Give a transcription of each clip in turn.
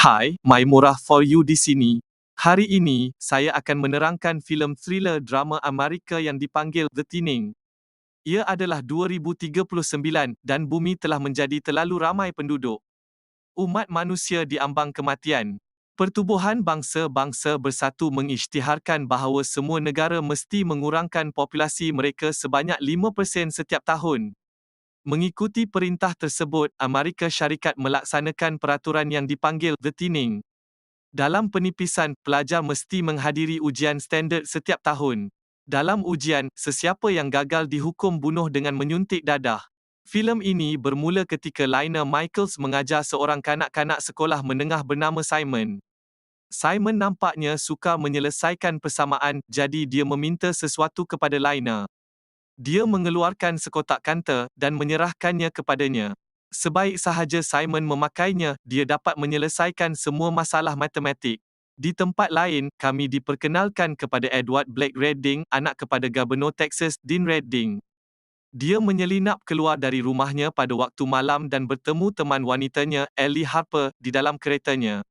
Hai, My Murah for You di sini. Hari ini, saya akan menerangkan filem thriller drama Amerika yang dipanggil The Thinning. Ia adalah 2039 dan bumi telah menjadi terlalu ramai penduduk. Umat manusia diambang kematian. Pertubuhan Bangsa-Bangsa Bersatu mengisytiharkan bahawa semua negara mesti mengurangkan populasi mereka sebanyak 5% setiap tahun. Mengikuti perintah tersebut, Amerika Syarikat melaksanakan peraturan yang dipanggil The Thinning. Dalam penipisan, pelajar mesti menghadiri ujian standard setiap tahun. Dalam ujian, sesiapa yang gagal dihukum bunuh dengan menyuntik dadah. Filem ini bermula ketika Lina Michaels mengajar seorang kanak-kanak sekolah menengah bernama Simon. Simon nampaknya suka menyelesaikan persamaan, jadi dia meminta sesuatu kepada Lina. Dia mengeluarkan sekotak kanta dan menyerahkannya kepadanya. Sebaik sahaja Simon memakainya, dia dapat menyelesaikan semua masalah matematik. Di tempat lain, kami diperkenalkan kepada Edward Blake Redding, anak kepada Gubernur Texas, Dean Redding. Dia menyelinap keluar dari rumahnya pada waktu malam dan bertemu teman wanitanya, Ellie Harper, di dalam keretanya.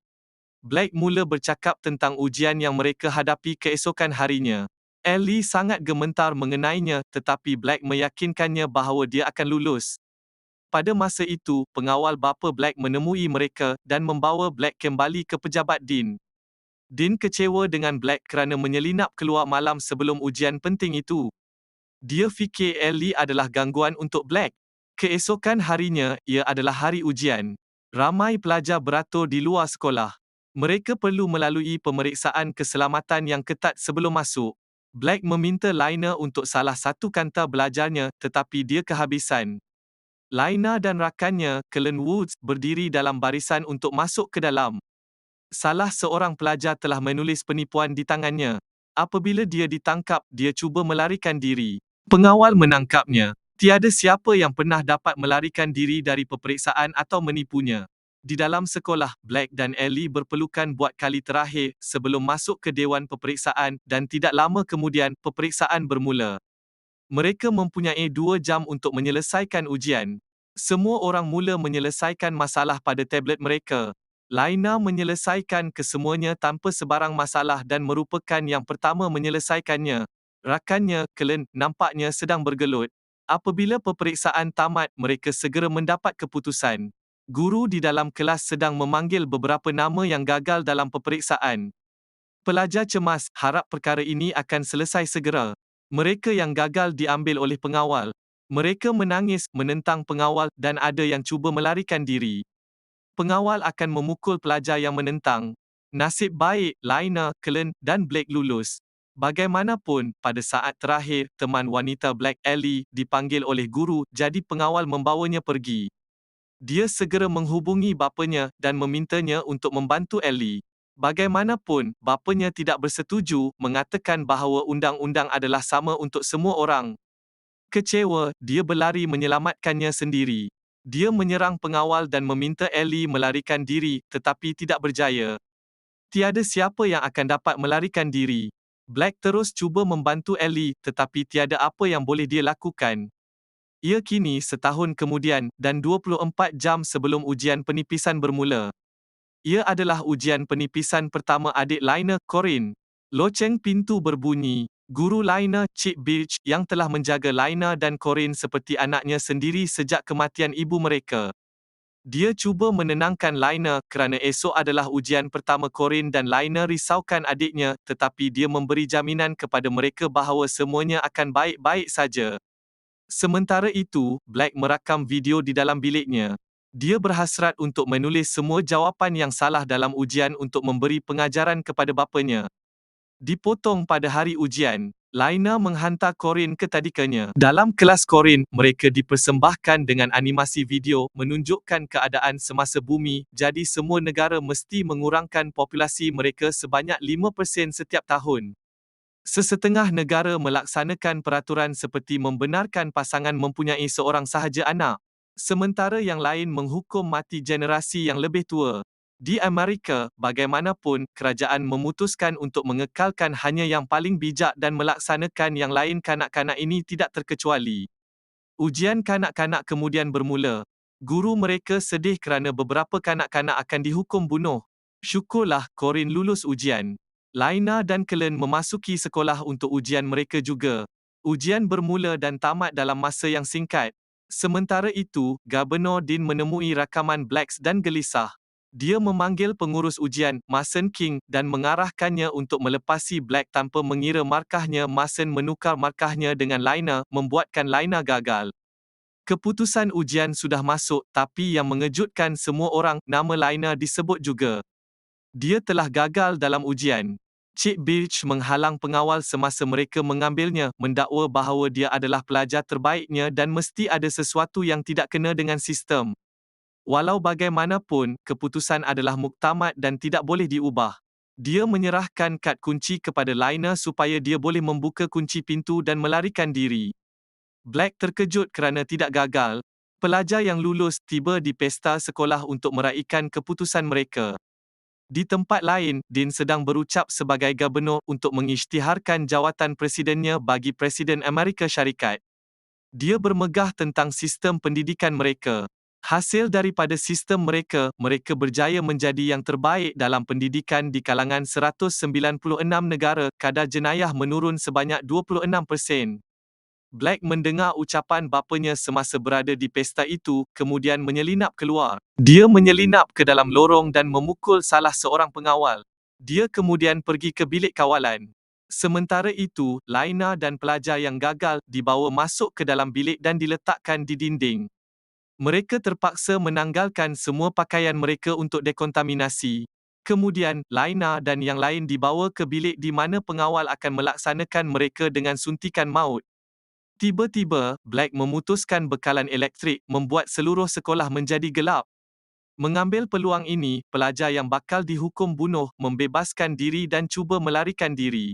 Blake mula bercakap tentang ujian yang mereka hadapi keesokan harinya. Ellie sangat gementar mengenainya, tetapi Blake meyakinkannya bahawa dia akan lulus. Pada masa itu, pengawal bapa Blake menemui mereka dan membawa Blake kembali ke pejabat Dean. Dean kecewa dengan Blake kerana menyelinap keluar malam sebelum ujian penting itu. Dia fikir Ellie adalah gangguan untuk Blake. Keesokan harinya, ia adalah hari ujian. Ramai pelajar beratur di luar sekolah. Mereka perlu melalui pemeriksaan keselamatan yang ketat sebelum masuk. Blake meminta Lina untuk salah satu kanta belajarnya, tetapi dia kehabisan. Lina dan rakannya, Cullen Woods, berdiri dalam barisan untuk masuk ke dalam. Salah seorang pelajar telah menulis penipuan di tangannya. Apabila dia ditangkap, dia cuba melarikan diri. Pengawal menangkapnya. Tiada siapa yang pernah dapat melarikan diri dari peperiksaan atau menipunya. Di dalam sekolah, Blake dan Ellie berpelukan buat kali terakhir sebelum masuk ke dewan peperiksaan dan tidak lama kemudian, peperiksaan bermula. Mereka mempunyai 2 jam untuk menyelesaikan ujian. Semua orang mula menyelesaikan masalah pada tablet mereka. Lina menyelesaikan kesemuanya tanpa sebarang masalah dan merupakan yang pertama menyelesaikannya. Rakannya, Cullen, nampaknya sedang bergelut. Apabila peperiksaan tamat, mereka segera mendapat keputusan. Guru di dalam kelas sedang memanggil beberapa nama yang gagal dalam peperiksaan. Pelajar cemas, harap perkara ini akan selesai segera. Mereka yang gagal diambil oleh pengawal. Mereka menangis, menentang pengawal, dan ada yang cuba melarikan diri. Pengawal akan memukul pelajar yang menentang. Nasib baik, Lina, Cullen, dan Blake lulus. Bagaimanapun, pada saat terakhir, teman wanita Blake, Ellie, dipanggil oleh guru, jadi pengawal membawanya pergi. Dia segera menghubungi bapanya dan memintanya untuk membantu Ellie. Bagaimanapun, bapanya tidak bersetuju, mengatakan bahawa undang-undang adalah sama untuk semua orang. Kecewa, dia berlari menyelamatkannya sendiri. Dia menyerang pengawal dan meminta Ellie melarikan diri, tetapi tidak berjaya. Tiada siapa yang akan dapat melarikan diri. Blake terus cuba membantu Ellie, tetapi tiada apa yang boleh dia lakukan. Ia kini setahun kemudian, dan 24 jam sebelum ujian penipisan bermula. Ia adalah ujian penipisan pertama adik Lina, Corinne. Loceng pintu berbunyi. Guru Lina, Cik Birch, yang telah menjaga Lina dan Corinne seperti anaknya sendiri sejak kematian ibu mereka. Dia cuba menenangkan Lina kerana esok adalah ujian pertama Corinne dan Lina risaukan adiknya, tetapi dia memberi jaminan kepada mereka bahawa semuanya akan baik-baik saja. Sementara itu, Blake merakam video di dalam biliknya. Dia berhasrat untuk menulis semua jawapan yang salah dalam ujian untuk memberi pengajaran kepada bapanya. Dipotong pada hari ujian, Lina menghantar Corinne ke tadikanya. Dalam kelas Corinne, mereka dipersembahkan dengan animasi video menunjukkan keadaan semasa bumi, jadi semua negara mesti mengurangkan populasi mereka sebanyak 5% setiap tahun. Sesetengah negara melaksanakan peraturan seperti membenarkan pasangan mempunyai seorang sahaja anak, sementara yang lain menghukum mati generasi yang lebih tua. Di Amerika, bagaimanapun, kerajaan memutuskan untuk mengekalkan hanya yang paling bijak dan melaksanakan yang lain. Kanak-kanak ini tidak terkecuali. Ujian kanak-kanak kemudian bermula. Guru mereka sedih kerana beberapa kanak-kanak akan dihukum bunuh. Syukurlah Corin lulus ujian. Laina dan Kellen memasuki sekolah untuk ujian mereka juga. Ujian bermula dan tamat dalam masa yang singkat. Sementara itu, Gubernur Dean menemui rakaman Blacks dan gelisah. Dia memanggil pengurus ujian, Mason King, dan mengarahkannya untuk melepasi Black tanpa mengira markahnya. Mason menukar markahnya dengan Laina, membuatkan Laina gagal. Keputusan ujian sudah masuk, tapi yang mengejutkan semua orang, nama Laina disebut juga. Dia telah gagal dalam ujian. Cik Birch menghalang pengawal semasa mereka mengambilnya, mendakwa bahawa dia adalah pelajar terbaiknya dan mesti ada sesuatu yang tidak kena dengan sistem. Walau bagaimanapun, keputusan adalah muktamad dan tidak boleh diubah. Dia menyerahkan kad kunci kepada Laina supaya dia boleh membuka kunci pintu dan melarikan diri. Black terkejut kerana tidak gagal. Pelajar yang lulus tiba di pesta sekolah untuk meraihkan keputusan mereka. Di tempat lain, Dean sedang berucap sebagai gubernur untuk mengisytiharkan jawatan presidennya bagi Presiden Amerika Syarikat. Dia bermegah tentang sistem pendidikan mereka. Hasil daripada sistem mereka, mereka berjaya menjadi yang terbaik dalam pendidikan di kalangan 196 negara. Kadar jenayah menurun sebanyak 26%. Black mendengar ucapan bapanya semasa berada di pesta itu, kemudian menyelinap keluar. Dia menyelinap ke dalam lorong dan memukul salah seorang pengawal. Dia kemudian pergi ke bilik kawalan. Sementara itu, Laina dan pelajar yang gagal dibawa masuk ke dalam bilik dan diletakkan di dinding. Mereka terpaksa menanggalkan semua pakaian mereka untuk dekontaminasi. Kemudian, Laina dan yang lain dibawa ke bilik di mana pengawal akan melaksanakan mereka dengan suntikan maut. Tiba-tiba, Black memutuskan bekalan elektrik, membuat seluruh sekolah menjadi gelap. Mengambil peluang ini, pelajar yang bakal dihukum bunuh, membebaskan diri dan cuba melarikan diri.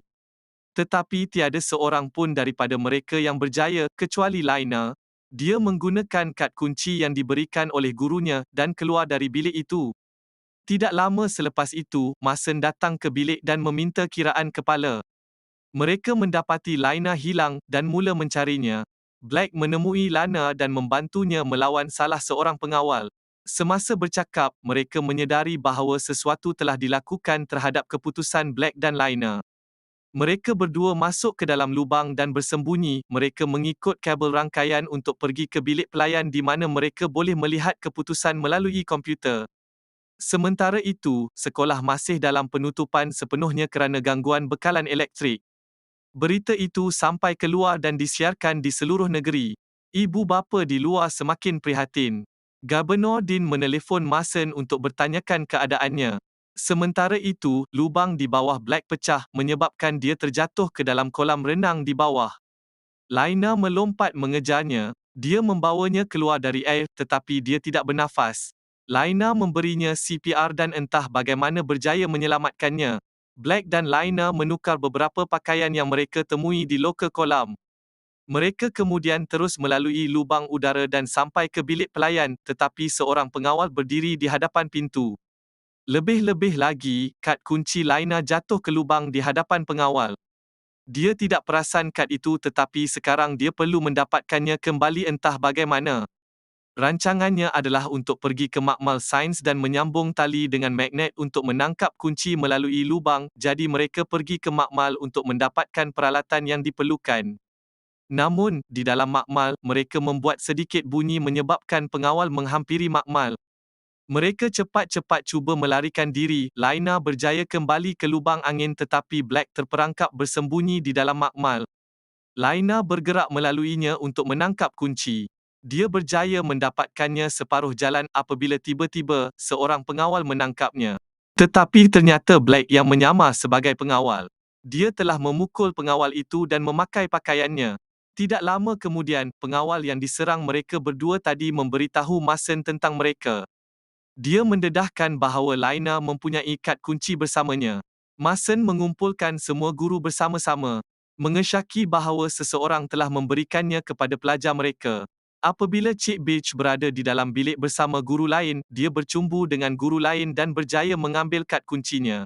Tetapi tiada seorang pun daripada mereka yang berjaya, kecuali Laina. Dia menggunakan kad kunci yang diberikan oleh gurunya, dan keluar dari bilik itu. Tidak lama selepas itu, Mason datang ke bilik dan meminta kiraan kepala. Mereka mendapati Laina hilang dan mula mencarinya. Black menemui Lana dan membantunya melawan salah seorang pengawal. Semasa bercakap, mereka menyedari bahawa sesuatu telah dilakukan terhadap keputusan Black dan Laina. Mereka berdua masuk ke dalam lubang dan bersembunyi. Mereka mengikut kabel rangkaian untuk pergi ke bilik pelayan di mana mereka boleh melihat keputusan melalui komputer. Sementara itu, sekolah masih dalam penutupan sepenuhnya kerana gangguan bekalan elektrik. Berita itu sampai keluar dan disiarkan di seluruh negeri. Ibu bapa di luar semakin prihatin. Gubernur Dean menelefon Mason untuk bertanyakan keadaannya. Sementara itu, lubang di bawah Black pecah, menyebabkan dia terjatuh ke dalam kolam renang di bawah. Laina melompat mengejarnya. Dia membawanya keluar dari air, tetapi dia tidak bernafas. Laina memberinya CPR dan entah bagaimana berjaya menyelamatkannya. Black dan Laina menukar beberapa pakaian yang mereka temui di loka kolam. Mereka kemudian terus melalui lubang udara dan sampai ke bilik pelayan, tetapi seorang pengawal berdiri di hadapan pintu. Lebih-lebih lagi, kad kunci Laina jatuh ke lubang di hadapan pengawal. Dia tidak perasan kad itu tetapi sekarang dia perlu mendapatkannya kembali entah bagaimana. Rancangannya adalah untuk pergi ke makmal sains dan menyambung tali dengan magnet untuk menangkap kunci melalui lubang, jadi mereka pergi ke makmal untuk mendapatkan peralatan yang diperlukan. Namun, di dalam makmal, mereka membuat sedikit bunyi menyebabkan pengawal menghampiri makmal. Mereka cepat-cepat cuba melarikan diri. Laina berjaya kembali ke lubang angin tetapi Black terperangkap bersembunyi di dalam makmal. Laina bergerak melaluinya untuk menangkap kunci. Dia berjaya mendapatkannya separuh jalan apabila tiba-tiba, seorang pengawal menangkapnya. Tetapi ternyata Black yang menyamar sebagai pengawal. Dia telah memukul pengawal itu dan memakai pakaiannya. Tidak lama kemudian, pengawal yang diserang mereka berdua tadi memberitahu Mason tentang mereka. Dia mendedahkan bahawa Laina mempunyai kad kunci bersamanya. Mason mengumpulkan semua guru bersama-sama, mengesyaki bahawa seseorang telah memberikannya kepada pelajar mereka. Apabila Cik Birch berada di dalam bilik bersama guru lain, dia bercumbu dengan guru lain dan berjaya mengambil kad kuncinya.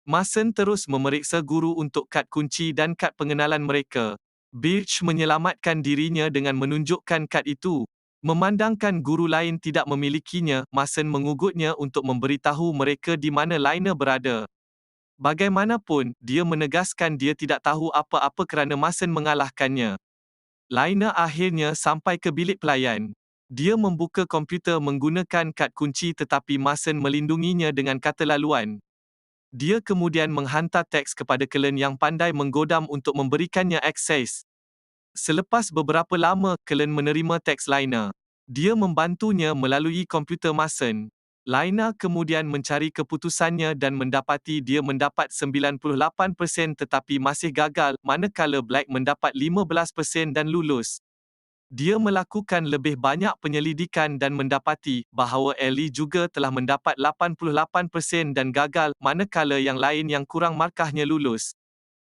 Mason terus memeriksa guru untuk kad kunci dan kad pengenalan mereka. Birch menyelamatkan dirinya dengan menunjukkan kad itu. Memandangkan guru lain tidak memilikinya, Mason mengugutnya untuk memberitahu mereka di mana Lina berada. Bagaimanapun, dia menegaskan dia tidak tahu apa-apa kerana Mason mengalahkannya. Lina akhirnya sampai ke bilik pelayan. Dia membuka komputer menggunakan kad kunci tetapi Mason melindunginya dengan kata laluan. Dia kemudian menghantar teks kepada Cullen yang pandai menggodam untuk memberikannya akses. Selepas beberapa lama Cullen menerima teks Lina. Dia membantunya melalui komputer Mason. Lina kemudian mencari keputusannya dan mendapati dia mendapat 98% tetapi masih gagal, manakala Black mendapat 15% dan lulus. Dia melakukan lebih banyak penyelidikan dan mendapati bahawa Ellie juga telah mendapat 88% dan gagal, manakala yang lain yang kurang markahnya lulus.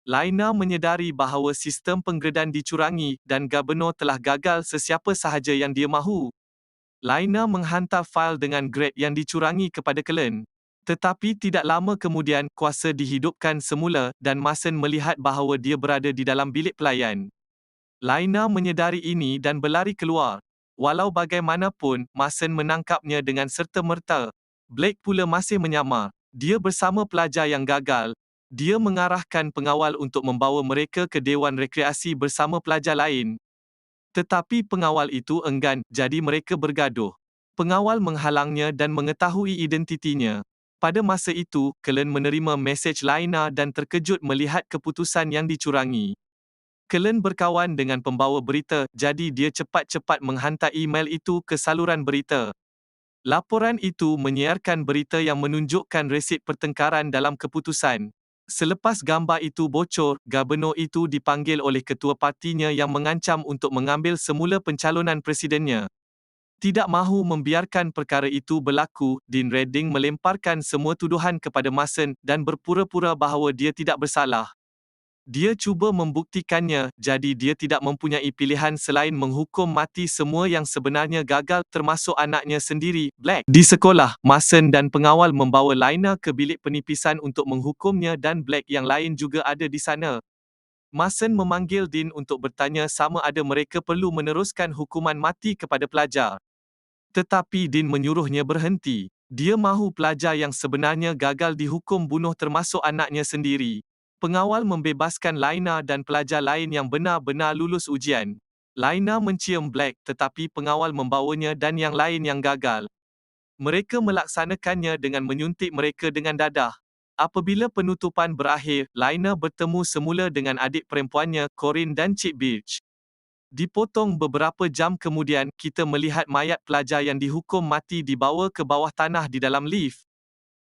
Lina menyedari bahawa sistem penggredan dicurangi dan Gubernur telah gagal sesiapa sahaja yang dia mahu. Lina menghantar fail dengan grade yang dicurangi kepada Cullen. Tetapi tidak lama kemudian, kuasa dihidupkan semula dan Mason melihat bahawa dia berada di dalam bilik pelayan. Lina menyedari ini dan berlari keluar. Walau bagaimanapun, Mason menangkapnya dengan serta-merta. Blake pula masih menyamar. Dia bersama pelajar yang gagal. Dia mengarahkan pengawal untuk membawa mereka ke Dewan Rekreasi bersama pelajar lain. Tetapi pengawal itu enggan, jadi mereka bergaduh. Pengawal menghalangnya dan mengetahui identitinya. Pada masa itu, Cullen menerima mesej Lina dan terkejut melihat keputusan yang dicurangi. Cullen berkawan dengan pembawa berita, jadi dia cepat-cepat menghantar email itu ke saluran berita. Laporan itu menyiarkan berita yang menunjukkan resit pertengkaran dalam keputusan. Selepas gambar itu bocor, Gubernur itu dipanggil oleh ketua partinya yang mengancam untuk mengambil semula pencalonan presidennya. Tidak mahu membiarkan perkara itu berlaku, Dean Redding melemparkan semua tuduhan kepada Mason dan berpura-pura bahawa dia tidak bersalah. Dia cuba membuktikannya, jadi dia tidak mempunyai pilihan selain menghukum mati semua yang sebenarnya gagal termasuk anaknya sendiri, Black. Di sekolah, Mason dan pengawal membawa Lina ke bilik penipisan untuk menghukumnya dan Black yang lain juga ada di sana. Mason memanggil Dean untuk bertanya sama ada mereka perlu meneruskan hukuman mati kepada pelajar. Tetapi Dean menyuruhnya berhenti. Dia mahu pelajar yang sebenarnya gagal dihukum bunuh termasuk anaknya sendiri. Pengawal membebaskan Lina dan pelajar lain yang benar-benar lulus ujian. Lina mencium Black tetapi pengawal membawanya dan yang lain yang gagal. Mereka melaksanakannya dengan menyuntik mereka dengan dadah. Apabila penutupan berakhir, Lina bertemu semula dengan adik perempuannya, Corinne dan Cik Birch. Dipotong beberapa jam kemudian, kita melihat mayat pelajar yang dihukum mati dibawa ke bawah tanah di dalam lift.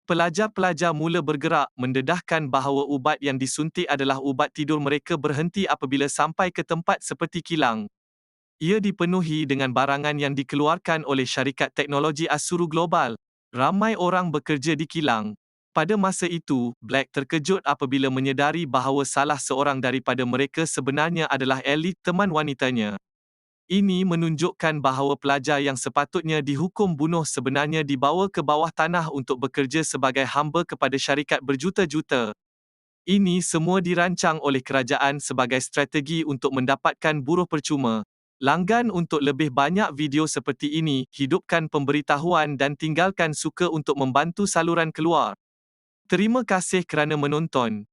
Pelajar-pelajar mula bergerak, mendedahkan bahawa ubat yang disuntik adalah ubat tidur mereka berhenti apabila sampai ke tempat seperti kilang. Ia dipenuhi dengan barangan yang dikeluarkan oleh syarikat teknologi Asuru Global. Ramai orang bekerja di kilang. Pada masa itu, Black terkejut apabila menyedari bahawa salah seorang daripada mereka sebenarnya adalah Ellie, teman wanitanya. Ini menunjukkan bahawa pelajar yang sepatutnya dihukum bunuh sebenarnya dibawa ke bawah tanah untuk bekerja sebagai hamba kepada syarikat berjuta-juta. Ini semua dirancang oleh kerajaan sebagai strategi untuk mendapatkan buruh percuma. Langgan untuk lebih banyak video seperti ini, hidupkan pemberitahuan dan tinggalkan suka untuk membantu saluran keluar. Terima kasih kerana menonton.